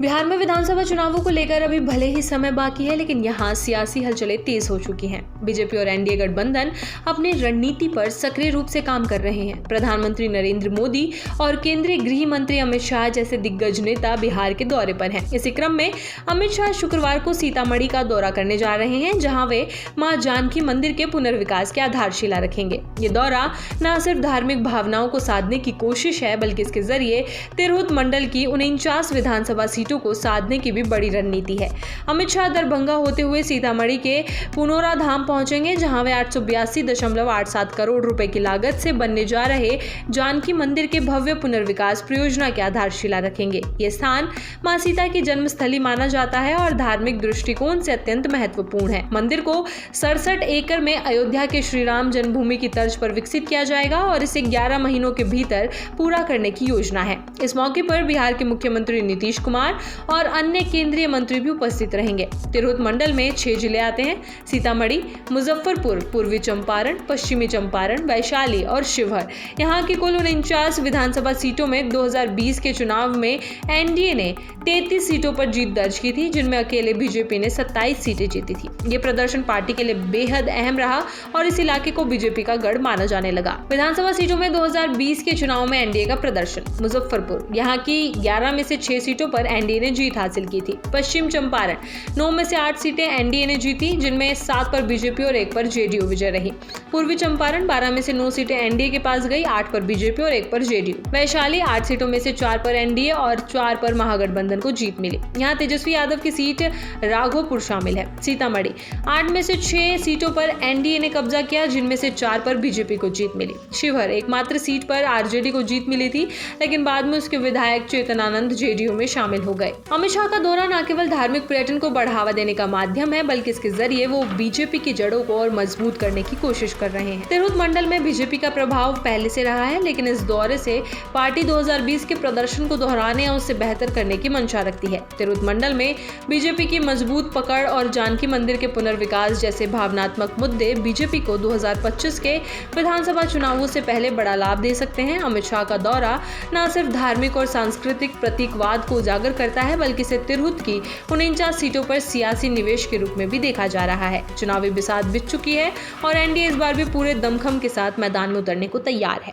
बिहार में विधानसभा चुनावों को लेकर अभी भले ही समय बाकी है, लेकिन यहाँ सियासी हलचलें तेज हो चुकी हैं। बीजेपी और एनडीए गठबंधन अपनी रणनीति पर सक्रिय रूप से काम कर रहे हैं। प्रधानमंत्री नरेंद्र मोदी और केंद्रीय गृह मंत्री अमित शाह जैसे दिग्गज नेता बिहार के दौरे पर हैं। इसी क्रम में अमित शाह शुक्रवार को सीतामढ़ी का दौरा करने जा रहे हैं, जहाँ वे मां जानकी मंदिर के पुनर्विकास की आधारशिला रखेंगे। ये दौरा न सिर्फ धार्मिक भावनाओं को साधने की कोशिश है, बल्कि इसके जरिए तिरहुत मंडल की 49 विधानसभा को साधने की भी बड़ी रणनीति है। अमित शाह दरभंगा होते हुए सीतामढ़ी के पुनौरा धाम पहुंचेंगे, जहां वे 882.87 करोड़ रुपए की लागत से बनने जा रहे जानकी मंदिर के भव्य पुनर्विकास परियोजना की आधारशिला रखेंगे। ये स्थान मां सीता की जन्मस्थली माना जाता है और धार्मिक दृष्टिकोण से अत्यंत महत्वपूर्ण है। मंदिर को 67 एकड़ में अयोध्या के श्री राम जन्मभूमि की तर्ज पर विकसित किया जाएगा और इसे 11 महीनों के भीतर पूरा करने की योजना है। इस मौके पर बिहार के मुख्यमंत्री नीतीश कुमार और अन्य केंद्रीय मंत्री भी उपस्थित रहेंगे। तिरहुत मंडल में 6 जिले आते हैं: सीतामढ़ी, मुजफ्फरपुर, पूर्वी चंपारण, पश्चिमी चंपारण, वैशाली और शिवहर। यहाँ की कुल 49 विधानसभा सीटों में 2020 के चुनाव में एनडीए ने 33 सीटों पर जीत दर्ज की थी, जिनमें अकेले बीजेपी ने 27 सीटें जीती थी। ये प्रदर्शन पार्टी के लिए बेहद अहम रहा और इस इलाके को बीजेपी का गढ़ माना जाने लगा। विधानसभा सीटों में 2020 के चुनाव में एनडीए का प्रदर्शन: मुजफ्फरपुर, यहाँ की 11 में से 6 सीटों पर एनडीए ने जीत हासिल की थी। पश्चिम चंपारण 9 में से 8 सीटें एनडीए ने जीती, जिनमें 7 पर बीजेपी और 1 पर जेडीयू विजय रही। पूर्वी चंपारण 12 में से 9 सीटें एनडीए के पास गई, 8 पर बीजेपी और 1 पर जेडीयू। वैशाली 8 सीटों में से 4 पर एनडीए और 4 पर महागठबंधन को जीत मिली। यहाँ तेजस्वी यादव की सीट राघोपुर शामिल है। सीतामढ़ी 8 में से 6 सीटों पर एनडीए ने कब्जा किया, जिनमें से 4 पर बीजेपी को जीत मिली। शिवहर एकमात्र सीट पर आरजेडी को जीत मिली थी, लेकिन बाद में उसके विधायक चेतनानंद जेडीयू में शामिल हो गए। अमित शाह का दौरा न केवल धार्मिक पर्यटन को बढ़ावा देने का माध्यम है, बल्कि इसके जरिए वो बीजेपी की जड़ों को और मजबूत करने की कोशिश कर रहे हैं। तिरहुत मंडल में बीजेपी का प्रभाव पहले से रहा है, लेकिन इस दौरे से पार्टी 2020 के प्रदर्शन को दोहराने और उससे बेहतर करने की मंशा रखती है। तिरहुत मंडल में बीजेपी की मजबूत पकड़ और जानकी मंदिर के पुनर्विकास जैसे भावनात्मक मुद्दे बीजेपी को 2025 के विधानसभा चुनावों से पहले बड़ा लाभ दे सकते हैं। अमित शाह का दौरा न सिर्फ धार्मिक और सांस्कृतिक प्रतीकवाद को उजागर करता है, बल्कि इसे तिरहुत की 49 सीटों पर सियासी निवेश के रूप में भी देखा जा रहा है। चुनावी बिसात बिछ चुकी है और एनडीए इस बार भी पूरे दमखम के साथ मैदान में उतरने को तैयार है।